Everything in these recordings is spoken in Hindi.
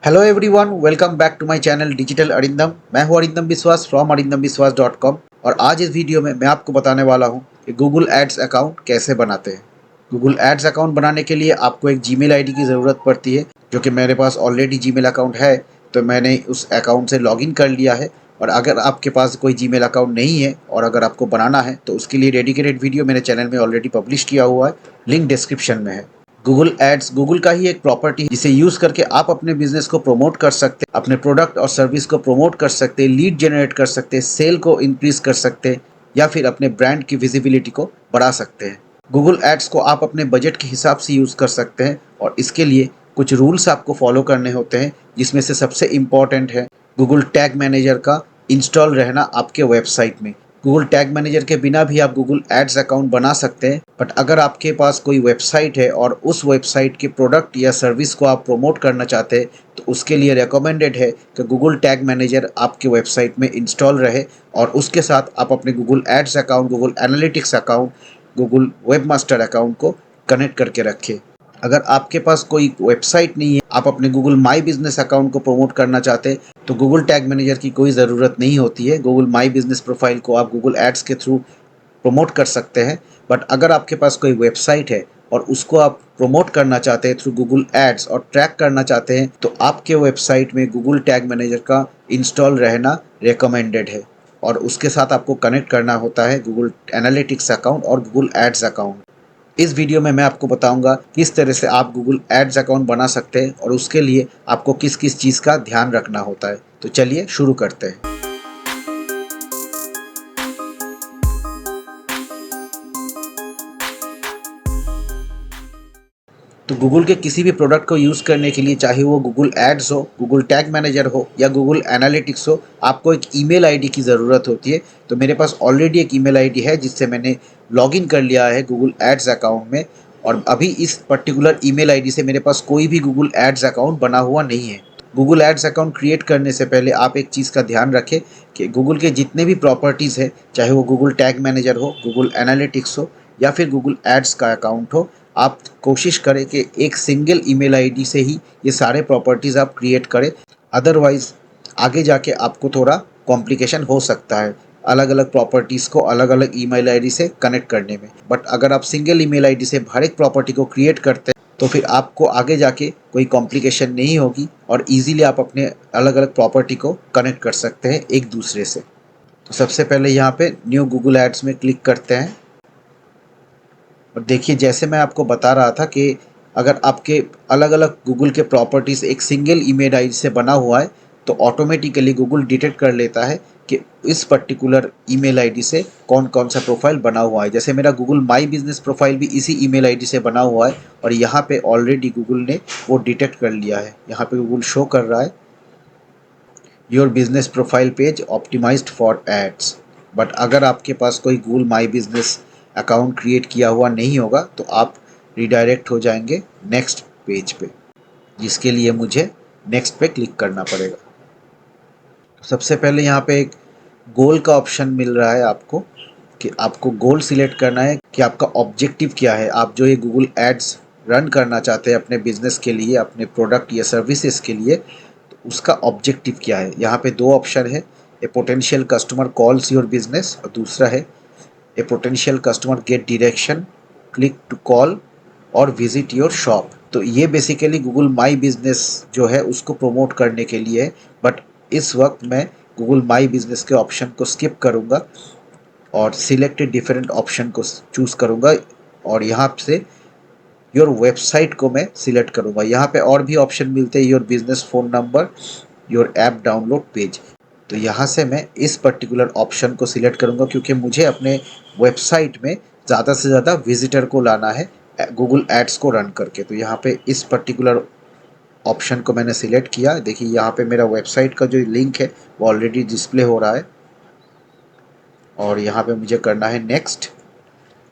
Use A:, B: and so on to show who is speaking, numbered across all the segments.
A: Hello everyone, welcome back to my channel digital Arindam. मैं हूं अरिंदम विश्वास फ्रॉम अरिंदमविश्वास.com। और आज इस वीडियो में मैं आपको बताने वाला हूं कि गूगल एड्स अकाउंट कैसे बनाते हैं। गूगल एड्स अकाउंट बनाने के लिए आपको एक जीमेल आईडी की ज़रूरत पड़ती है, जो कि मेरे पास ऑलरेडी जीमेल अकाउंट है, तो मैंने उस अकाउंट से लॉगिन कर लिया है। और अगर आपके पास कोई जीमेल अकाउंट नहीं है और अगर आपको बनाना है तो उसके लिए डेडिकेटेड वीडियो मेरे चैनल में ऑलरेडी पब्लिश किया हुआ है, लिंक डिस्क्रिप्शन में है। गूगल एड्स गूगल का ही एक प्रॉपर्टी है, जिसे यूज करके आप अपने बिजनेस को प्रमोट कर सकते हैं, अपने प्रोडक्ट और सर्विस को प्रमोट कर सकते हैं, लीड जनरेट कर सकते हैं, सेल को इंक्रीज कर सकते हैं या फिर अपने ब्रांड की विजिबिलिटी को बढ़ा सकते हैं। गूगल एड्स को आप अपने बजट के हिसाब से यूज कर सकते हैं और इसके लिए कुछ रूल्स आपको फॉलो करने होते हैं, जिसमें से सबसे इम्पॉर्टेंट है गूगल टैग मैनेजर का इंस्टॉल रहना आपके वेबसाइट में। गूगल टैग मैनेजर के बिना भी आप गूगल एड्स अकाउंट बना सकते हैं, बट अगर आपके पास कोई वेबसाइट है और उस वेबसाइट के प्रोडक्ट या सर्विस को आप प्रमोट करना चाहते हैं तो उसके लिए रिकमेंडेड है कि गूगल टैग मैनेजर आपके वेबसाइट में इंस्टॉल रहे और उसके साथ आप अपने Google ads account, Google analytics account, Google webmaster account को कनेक्ट करके रखें। अगर आपके पास कोई वेबसाइट नहीं है, आप अपने गूगल माई बिजनेस अकाउंट को प्रमोट करना चाहते हैं, तो गूगल टैग मैनेजर की कोई ज़रूरत नहीं होती है। गूगल माई बिजनेस प्रोफाइल को आप गूगल एड्स के थ्रू प्रमोट कर सकते हैं। बट अगर आपके पास कोई वेबसाइट है और उसको आप प्रमोट करना चाहते हैं थ्रू गूगल एड्स और ट्रैक करना चाहते हैं, तो आपके वेबसाइट में गूगल टैग मैनेजर का इंस्टॉल रहना रिकमेंडेड है और उसके साथ आपको कनेक्ट करना होता है गूगल एनालिटिक्स अकाउंट और गूगल एड्स अकाउंट। इस वीडियो में मैं आपको बताऊंगा किस तरह से आप गूगल एड्स अकाउंट बना सकते हैं और उसके लिए आपको किस किस चीज़ का ध्यान रखना होता है। तो चलिए शुरू करते हैं। तो गूगल के किसी भी प्रोडक्ट को यूज़ करने के लिए, चाहे वो गूगल एड्स हो, गूगल टैग मैनेजर हो या गूगल एनालिटिक्स हो, आपको एक ईमेल आईडी की ज़रूरत होती है। तो मेरे पास ऑलरेडी एक ईमेल आईडी है जिससे मैंने लॉगिन कर लिया है गूगल एड्स अकाउंट में। और अभी इस पर्टिकुलर ईमेल आईडी से मेरे पास कोई भी गूगल एड्स अकाउंट बना हुआ नहीं है। गूगल एड्स अकाउंट क्रिएट करने से पहले आप एक चीज़ का ध्यान रखें कि गूगल के जितने भी प्रॉपर्टीज़ है, चाहे वो गूगल टैग मैनेजर हो, गूगल एनालिटिक्स हो या फिर गूगल एड्स का अकाउंट हो, आप कोशिश करें कि एक सिंगल ईमेल आईडी से ही ये सारे प्रॉपर्टीज़ आप क्रिएट करें। अदरवाइज़ आगे जाके आपको थोड़ा कॉम्प्लिकेशन हो सकता है अलग अलग प्रॉपर्टीज़ को अलग अलग ईमेल आईडी से कनेक्ट करने में। बट अगर आप सिंगल ईमेल आईडी से हर एक प्रॉपर्टी को क्रिएट करते हैं तो फिर आपको आगे जाके कोई कॉम्प्लिकेशन नहीं होगी और इजीली आप अपने अलग अलग प्रॉपर्टी को कनेक्ट कर सकते हैं एक दूसरे से। तो सबसे पहले यहाँ पे न्यू गूगल एड्स में क्लिक करते हैं और देखिए, जैसे मैं आपको बता रहा था कि अगर आपके अलग अलग गूगल के प्रॉपर्टीज़ एक सिंगल ईमेल आईडी से बना हुआ है तो ऑटोमेटिकली गूगल डिटेक्ट कर लेता है कि इस पर्टिकुलर ईमेल आईडी से कौन कौन सा प्रोफाइल बना हुआ है। जैसे मेरा गूगल माई बिजनेस प्रोफाइल भी इसी ईमेल आईडी से बना हुआ है और यहाँ पे ऑलरेडी गूगल ने वो डिटेक्ट कर लिया है। यहाँ पे गूगल शो कर रहा है your business profile page optimised for ads. But अगर आपके पास कोई Google my business account create किया हुआ नहीं होगा तो आप रिडायरेक्ट हो जाएंगे नेक्स्ट पेज पे, जिसके लिए मुझे नेक्स्ट पे क्लिक करना पड़ेगा। तो सबसे पहले यहाँ पे एक गोल का ऑप्शन मिल रहा है आपको कि आपको गोल सिलेक्ट करना है कि आपका ऑब्जेक्टिव क्या है। आप जो ये गूगल एड्स रन करना चाहते हैं अपने बिजनेस के लिए, अपने प्रोडक्ट या सर्विसेज के लिए, तो उसका ऑब्जेक्टिव क्या है। यहाँ पे दो ऑप्शन है, a potential customer calls your business और दूसरा है a potential customer get direction, click to call और विजिट योर शॉप। तो ये बेसिकली गूगल माई बिजनेस जो है उसको प्रमोट करने के लिए है। बट इस वक्त मैं गूगल माई बिजनेस के ऑप्शन को स्किप करूँगा और सिलेक्टेड डिफरेंट ऑप्शन को चूज़ करूँगा और यहाँ से योर वेबसाइट को मैं सिलेक्ट करूँगा। यहाँ पे और भी ऑप्शन मिलते हैं, your business phone number, your app download page. तो यहाँ से मैं इस पर्टिकुलर ऑप्शन को सिलेक्ट करूँगा क्योंकि मुझे अपने वेबसाइट में ज़्यादा से ज़्यादा विजिटर को लाना है गूगल एड्स को रन करके। तो यहाँ पे इस पर्टिकुलर ऑप्शन को मैंने सिलेक्ट किया। देखिए यहाँ पे मेरा वेबसाइट का जो लिंक है वो ऑलरेडी डिस्प्ले हो रहा है और यहाँ पे मुझे करना है नेक्स्ट।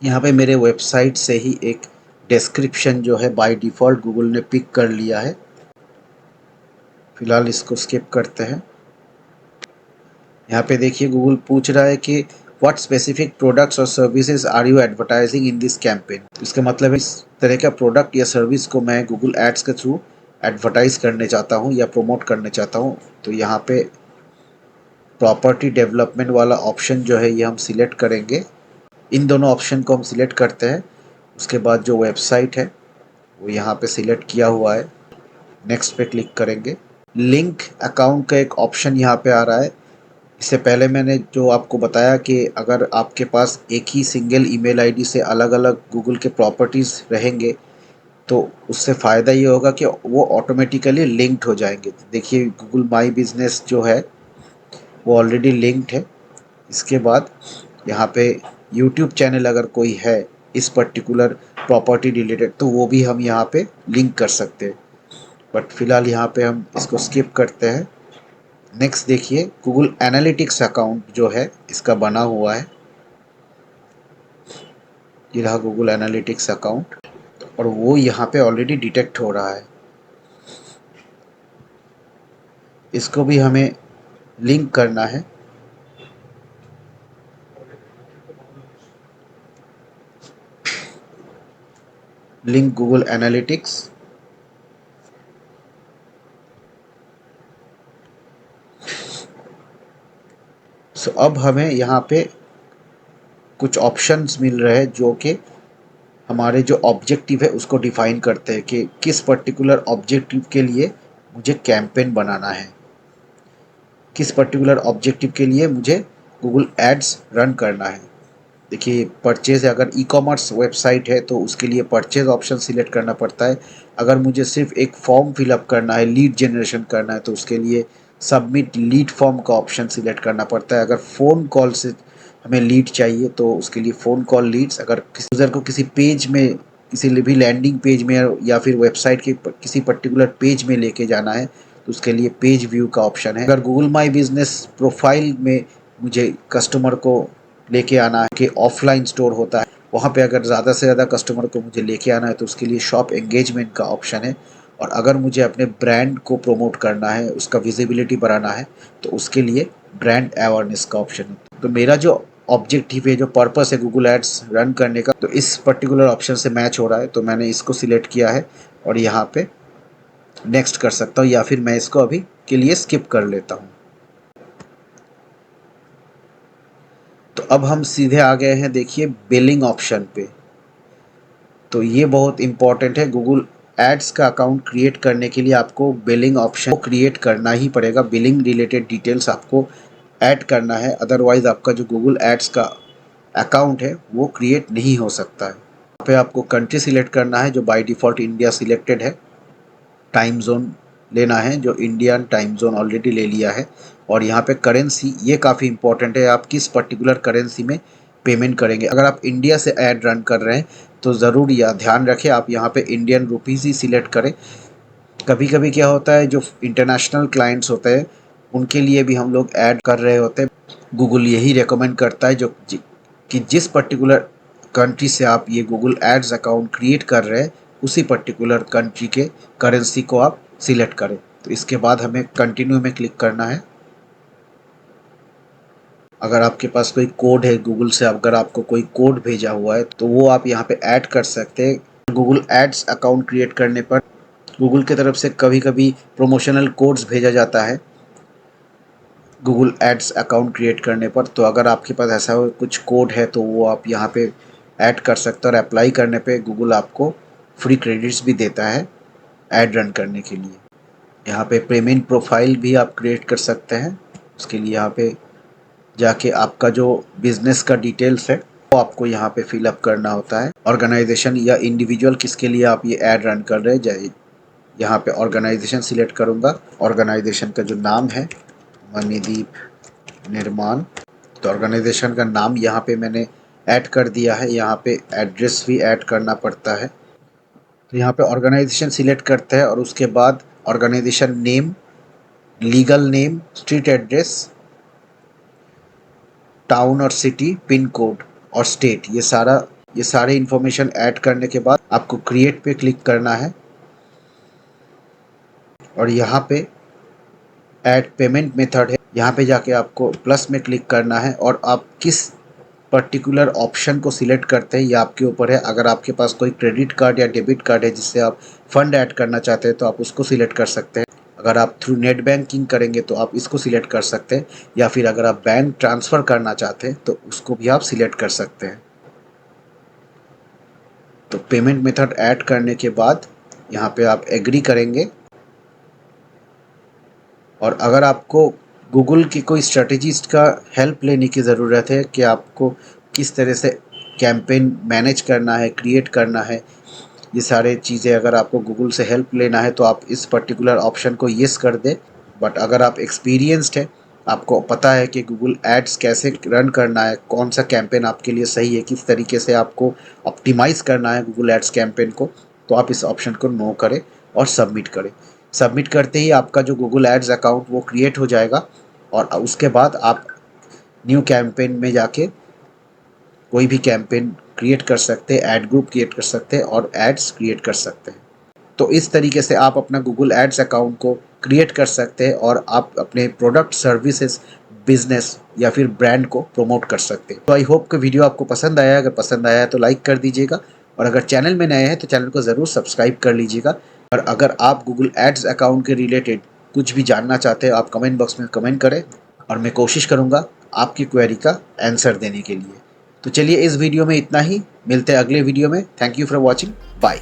A: यहाँ पे मेरे वेबसाइट से ही एक डिस्क्रिप्शन जो है बाय डिफ़ॉल्ट गूगल ने पिक कर लिया है। फिलहाल इसको स्किप करते हैं। यहाँ पे देखिए गूगल पूछ रहा है कि व्हाट स्पेसिफिक प्रोडक्ट्स और services are you advertising in this campaign. इसका मतलब है इस तरह का प्रोडक्ट या सर्विस को मैं गूगल एड्स के थ्रू एडवर्टाइज़ करने चाहता हूँ या प्रमोट करने चाहता हूँ, तो यहाँ पे प्रॉपर्टी डेवलपमेंट वाला ऑप्शन जो है ये हम सिलेक्ट करेंगे। इन दोनों ऑप्शन को हम सिलेक्ट करते हैं। उसके बाद जो वेबसाइट है वो यहाँ पे सिलेक्ट किया हुआ है, नेक्स्ट पे क्लिक करेंगे। लिंक अकाउंट का एक ऑप्शन यहाँ पे आ रहा है। इससे पहले मैंने जो आपको बताया कि अगर आपके पास एक ही सिंगल ईमेल आईडी से अलग अलग गूगल के प्रॉपर्टीज़ रहेंगे तो उससे फ़ायदा ये होगा कि वो ऑटोमेटिकली लिंक्ड हो जाएंगे। देखिए गूगल माई बिजनेस जो है वो ऑलरेडी लिंक्ड है। इसके बाद यहाँ पे यूट्यूब चैनल अगर कोई है इस पर्टिकुलर प्रॉपर्टी रिलेटेड तो वो भी हम यहाँ पे लिंक कर सकते हैं, बट फिलहाल यहाँ पे हम इसको स्किप करते हैं। नेक्स्ट देखिए गूगल एनालिटिक्स अकाउंट जो है इसका बना हुआ है, ये रहा गूगल एनालिटिक्स अकाउंट, और वो यहाँ पे ऑलरेडी डिटेक्ट हो रहा है। इसको भी हमें लिंक करना है। Link Google analytics. सो अब हमें यहाँ पे कुछ ऑप्शंस मिल रहे हैं जो कि हमारे जो ऑब्जेक्टिव है उसको डिफाइन करते हैं कि किस पर्टिकुलर ऑब्जेक्टिव के लिए मुझे कैंपेन बनाना है, किस पर्टिकुलर ऑब्जेक्टिव के लिए मुझे गूगल एड्स रन करना है। देखिए परचेज़, अगर ई कॉमर्स वेबसाइट है तो उसके लिए परचेज़ ऑप्शन सिलेक्ट करना पड़ता है। अगर मुझे सिर्फ एक फॉर्म फिलअप करना है, लीड जनरेशन करना है, तो उसके लिए सबमिट लीड फॉर्म का ऑप्शन सिलेक्ट करना पड़ता है। अगर फ़ोन कॉल से हमें लीड चाहिए तो उसके लिए फ़ोन कॉल लीड्स। अगर किसी यूज़र को किसी पेज में, किसी भी लैंडिंग पेज में या फिर वेबसाइट के किसी पर्टिकुलर पेज में लेके जाना है तो उसके लिए पेज व्यू का ऑप्शन है। अगर गूगल माई बिजनेस प्रोफाइल में मुझे कस्टमर को लेके आना है कि ऑफलाइन स्टोर होता है वहाँ पे अगर ज़्यादा से ज़्यादा कस्टमर को मुझे लेके आना है तो उसके लिए शॉप एंगेजमेंट का ऑप्शन है। और अगर मुझे अपने ब्रांड को प्रमोट करना है, उसका विजिबिलिटी बढ़ाना है, तो उसके लिए ब्रांड अवेयरनेस का ऑप्शन है। तो मेरा जो ऑब्जेक्टिव है, जो पर्पस है गूगल एड्स रन करने का, तो इस पर्टिकुलर ऑप्शन से मैच हो रहा है, तो मैंने इसको सिलेक्ट किया है और यहाँ पे नेक्स्ट कर सकता हूँ या फिर मैं इसको अभी के लिए स्किप कर लेता हूँ। तो अब हम सीधे आ गए हैं देखिए बिलिंग ऑप्शन पे। तो ये बहुत इंपॉर्टेंट है। गूगल एड्स का अकाउंट क्रिएट करने के लिए आपको बिलिंग ऑप्शन को क्रिएट करना ही पड़ेगा। बिलिंग रिलेटेड डिटेल्स आपको ऐड करना है, अदरवाइज आपका जो गूगल एड्स का अकाउंट है वो क्रिएट नहीं हो सकता है। यहाँ पे आपको कंट्री सिलेक्ट करना है जो बाय डिफ़ॉल्ट इंडिया सिलेक्टेड है। टाइम जोन लेना है जो इंडियन टाइम जोन ऑलरेडी ले लिया है। और यहाँ पे करेंसी, ये काफ़ी इंपॉर्टेंट है, आप किस पर्टिकुलर करेंसी में पेमेंट करेंगे। अगर आप इंडिया से ऐड रन कर रहे हैं तो ज़रूर यह ध्यान रखें आप यहाँ पे इंडियन रुपीज़ ही सिलेक्ट करें। कभी कभी क्या होता है, जो इंटरनेशनल क्लाइंट्स होते हैं उनके लिए भी हम लोग ऐड कर रहे होते हैं। गूगल यही रेकमेंड करता है कि जिस पर्टिकुलर कंट्री से आप ये गूगल एड्स अकाउंट क्रिएट कर रहे हैं उसी पर्टिकुलर कंट्री के करेंसी को आप सिलेक्ट करें। तो इसके बाद हमें कंटिन्यू में क्लिक करना है। अगर आपके पास कोई कोड है गूगल से, अगर आपको कोई कोड भेजा हुआ है तो वो आप यहाँ पे ऐड कर सकते हैं। गूगल एड्स अकाउंट क्रिएट करने पर गूगल की तरफ से कभी कभी प्रमोशनल कोड्स भेजा जाता है गूगल एड्स अकाउंट क्रिएट करने पर। तो अगर आपके पास ऐसा कुछ कोड है तो वो आप यहाँ पे ऐड कर सकते हैं और अप्लाई करने पे गूगल आपको फ्री क्रेडिट्स भी देता है ऐड रन करने के लिए। यहाँ पे पेमेंट प्रोफाइल भी आप क्रिएट कर सकते हैं। उसके लिए यहाँ पे जाके आपका जो बिजनेस का डिटेल्स है वो आपको यहाँ पे फिलअप करना होता है। ऑर्गेनाइजेशन या इंडिविजुअल किसके लिए आप ये ऐड रन कर रहे हैं, यहाँ पे ऑर्गेनाइजेशन सिलेक्ट करूँगा। ऑर्गेनाइजेशन का जो नाम है मणिदीप निर्माण, तो ऑर्गेनाइजेशन का नाम यहाँ पे मैंने ऐड कर दिया है। यहाँ पे एड्रेस भी ऐड करना पड़ता है। तो यहाँ पे ऑर्गेनाइजेशन सिलेक्ट करते हैं और उसके बाद organisation name, legal name, street address, town और सिटी, पिन कोड और स्टेट, ये सारे इन्फॉर्मेशन ऐड करने के बाद आपको क्रिएट पे क्लिक करना है और यहाँ पे ऐड पेमेंट मेथड है, यहाँ पे जाके आपको प्लस में क्लिक करना है और आप किस पर्टिकुलर ऑप्शन को सिलेक्ट करते हैं, ये आपके ऊपर है। अगर आपके पास कोई क्रेडिट कार्ड या डेबिट कार्ड है जिससे आप फंड ऐड करना चाहते हैं तो आप उसको सिलेक्ट कर सकते हैं। अगर आप थ्रू नेट बैंकिंग करेंगे तो आप इसको सिलेक्ट कर सकते हैं, या फिर अगर आप बैंक ट्रांसफ़र करना चाहते हैं तो उसको भी आप सिलेक्ट कर सकते हैं। तो पेमेंट मेथड ऐड करने के बाद यहाँ पे आप एग्री करेंगे। और अगर आपको गूगल की कोई स्ट्रेटजिस्ट का हेल्प लेने की ज़रूरत है कि आपको किस तरह से कैंपेन मैनेज करना है, क्रिएट करना है, ये सारे चीज़ें अगर आपको गूगल से हेल्प लेना है तो आप इस पर्टिकुलर ऑप्शन को येस कर दें। बट अगर आप एक्सपीरियंस्ड हैं, आपको पता है कि गूगल एड्स कैसे रन करना है, कौन सा कैंपेन आपके लिए सही है, किस तरीके से आपको ऑप्टिमाइज़ करना है गूगल एड्स कैंपेन को, तो आप इस ऑप्शन को नो करें और सबमिट करें। सबमिट करते ही आपका जो गूगल एड्स अकाउंट वो क्रिएट हो जाएगा, और उसके बाद आप न्यू कैंपेन में जाके कोई भी कैंपेन क्रिएट कर सकते हैं, ऐड ग्रुप क्रिएट कर सकते हैं और एड्स क्रिएट कर सकते हैं। तो इस तरीके से आप अपना गूगल एड्स अकाउंट को क्रिएट कर सकते हैं और आप अपने प्रोडक्ट, सर्विसेज, बिजनेस या फिर ब्रांड को प्रमोट कर सकते हैं। तो आई होप कि वीडियो आपको पसंद आया। अगर पसंद आया है तो लाइक कर दीजिएगा, और अगर चैनल में नए हैं तो चैनल को ज़रूर सब्सक्राइब कर लीजिएगा। और अगर आप गूगल एड्स अकाउंट के रिलेटेड कुछ भी जानना चाहते हैं, आप कमेंट बॉक्स में कमेंट करें और मैं कोशिश करूँगा आपकी क्वेरी का आंसर देने के लिए। तो चलिए, इस वीडियो में इतना ही। मिलते हैं अगले वीडियो में। Thank you for watching. Bye.